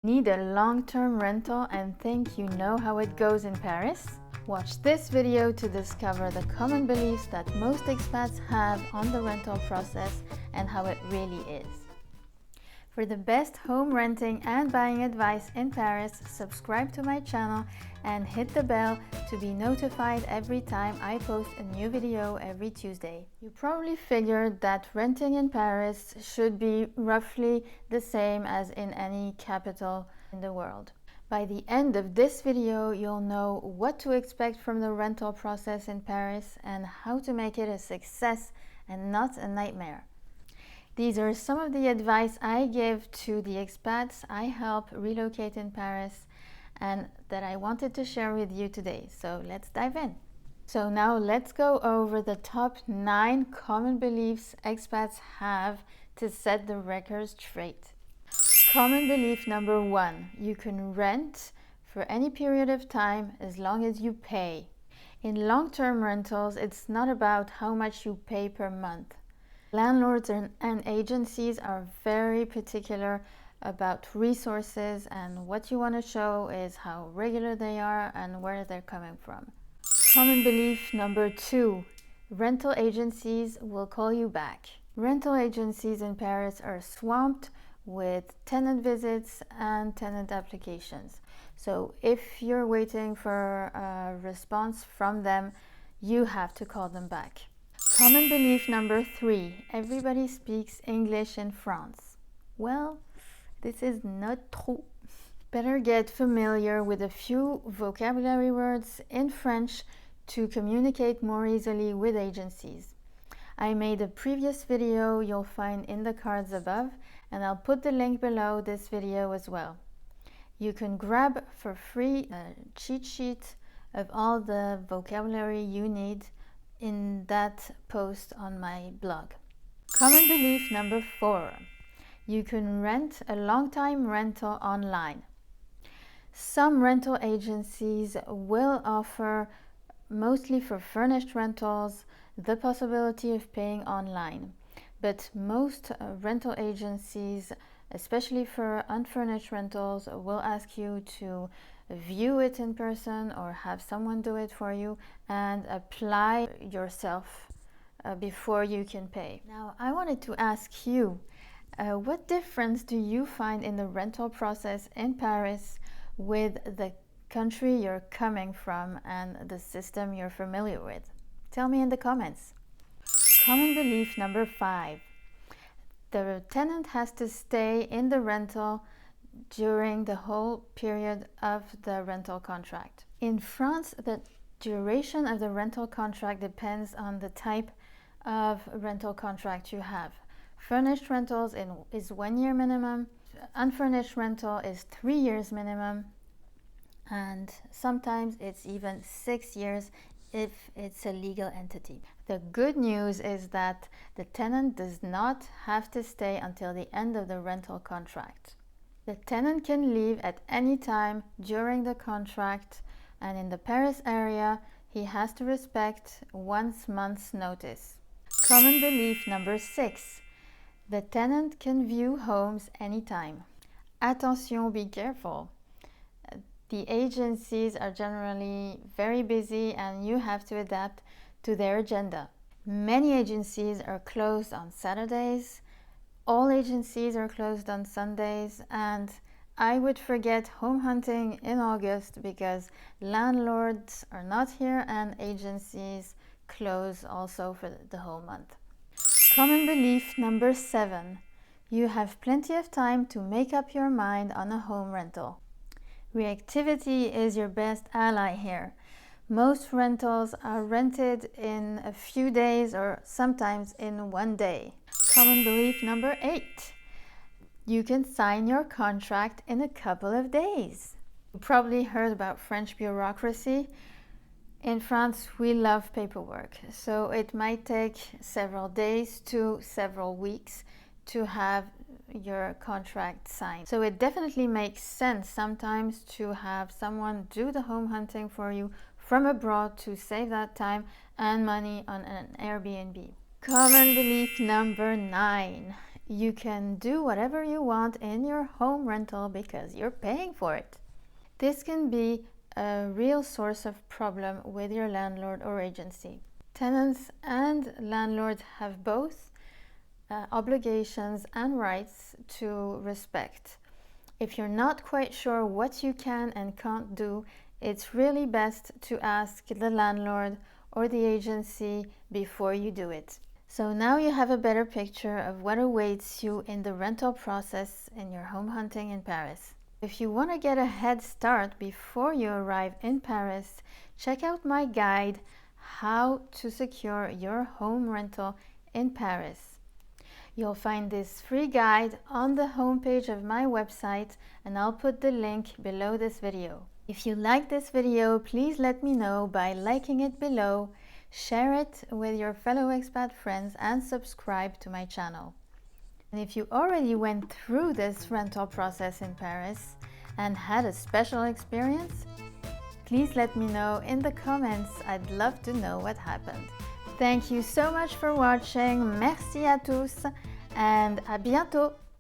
Need a long-term rental and think you know how it goes in Paris? Watch this video to discover the common beliefs that most expats have on the rental process and how it really is. For the best home renting and buying advice in Paris, subscribe to my channel and hit the bell to be notified every time I post a new video every Tuesday. You probably figured that renting in Paris should be roughly the same as in any capital in the world. By the end of this video, you'll know what to expect from the rental process in Paris and how to make it a success and not a nightmare. These are some of the advice I give to the expats I help relocate in Paris and that I wanted to share with you today. So let's dive in. So now let's go over the top 9 common beliefs expats have to set the record straight. Common belief number 1, you can rent for any period of time as long as you pay. In long-term rentals, it's not about how much you pay per month. Landlords and agencies are very particular about resources, and what you want to show is how regular they are and where they're coming from. Common belief number 2, rental agencies will call you back. Rental agencies in Paris are swamped with tenant visits and tenant applications. So if you're waiting for a response from them, you have to call them back. Common belief number 3, everybody speaks English in France. Well, this is not true. Better get familiar with a few vocabulary words in French to communicate more easily with agencies. I made a previous video you'll find in the cards above, and I'll put the link below this video as well. You can grab for free a cheat sheet of all the vocabulary you need in that post on my blog. Common belief number 4, you can rent a long-time rental online. Some rental agencies will offer, mostly for furnished rentals, the possibility of paying online. But most rental agencies, especially for unfurnished rentals, will ask you to view it in person or have someone do it for you and apply yourself before you can pay. Now, I wanted to ask you, what difference do you find in the rental process in Paris with the country you're coming from and the system you're familiar with? Tell me in the comments. Common belief number 5, the tenant has to stay in the rental during the whole period of the rental contract. In France, the duration of the rental contract depends on the type of rental contract you have. Furnished rentals is 1 year minimum, unfurnished rental is 3 years minimum, and sometimes it's even 6 years if it's a legal entity. The good news is that the tenant does not have to stay until the end of the rental contract. The tenant can leave at any time during the contract, and in the Paris area, he has to respect 1 month's notice. Common belief number 6, the tenant can view homes anytime. Attention, be careful. The agencies are generally very busy and you have to adapt to their agenda. Many agencies are closed on Saturdays. All agencies are closed on Sundays, and I would forget home hunting in August because landlords are not here and agencies close also for the whole month. Common belief number 7, you have plenty of time to make up your mind on a home rental. Reactivity is your best ally here. Most rentals are rented in a few days or sometimes in 1 day. Common belief number 8, you can sign your contract in a couple of days. You probably heard about French bureaucracy. In France, we love paperwork, so it might take several days to several weeks to have your contract signed. So it definitely makes sense sometimes to have someone do the home hunting for you from abroad to save that time and money on an Airbnb. Common belief number 9, you can do whatever you want in your home rental because you're paying for it. This can be a real source of problem with your landlord or agency. Tenants and landlords have both obligations and rights to respect. If you're not quite sure what you can and can't do, it's really best to ask the landlord or the agency before you do it. So now you have a better picture of what awaits you in the rental process in your home hunting in Paris. If you want to get a head start before you arrive in Paris, check out my guide, How to Secure Your Home Rental in Paris. You'll find this free guide on the homepage of my website, and I'll put the link below this video. If you like this video, please let me know by liking it below, share it with your fellow expat friends, and subscribe to my channel. And if you already went through this rental process in Paris and had a special experience, please let me know in the comments. I'd love to know what happened. Thank you so much for watching. Merci à tous and à bientôt.